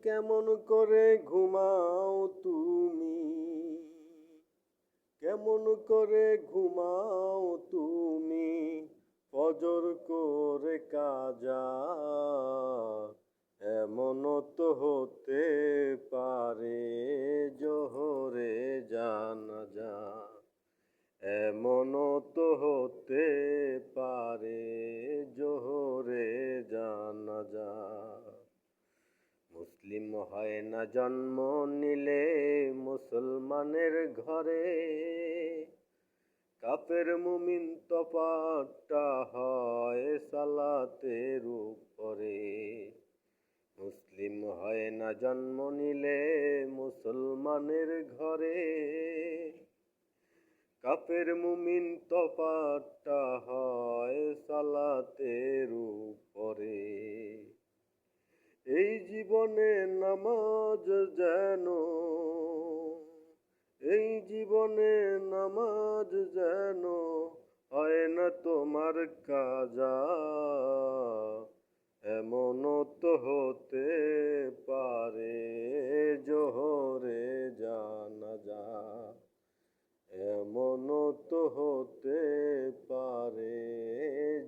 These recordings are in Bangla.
কেমন করে ঘুমাও তুমি, কেমন করে ঘুমাও তুমি, ফজর করে কাজা। এমন তো হতে পারে জোহরে জানাজা, এমন তো হতে পারে জোহরে জানাজা। মুসলিম হয় না জন্ম নিলে মুসলমানের ঘরে, কাফের মুমিন তফাৎটা হয় সালাতের উপরে। মুসলিম হয় না জন্ম নিলে মুসলমানের ঘরে, কাফের মুমিন তফাৎটা হয় সালাতের উপরে। এই জীবনে নামাজ যেন, এই জীবনে নামাজ যেন হয় না তোমার কাজা। এমন তো হতে পারে জোহরে জানাজা, এমন তো হতে পারে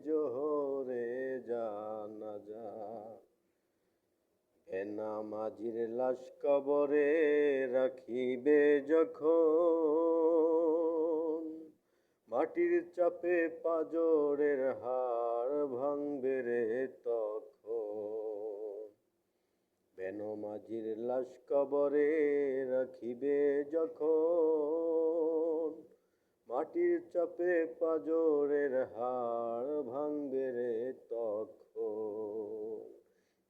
জোহরে জানাজা। বেনামাজির লাশ কবরে রাখিবে যখন, মাটির চাপে পাঁজরের হাড় ভাঙবে রে তখন। বেনামাজির লাশ কবরে রাখিবে যখন, মাটির চাপে পাঁজরের হাড় ভাঙবে রে তখন।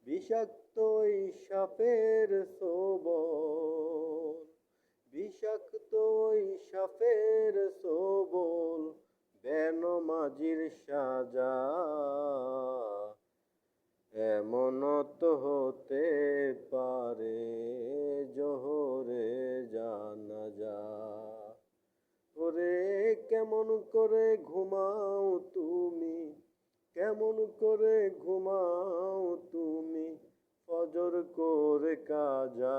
বিষাক্ত ওই সাপের ছোবল, বিষাক্ত ওই সাপের ছোবল, বেনামাজির সাজা। এমন তো হতে পারে জোহরে জানাজা। ওরে কেমন করে ঘুমাও তুমি, কেমন করে ঘুমাও তুমি, ফজর করে কাজা।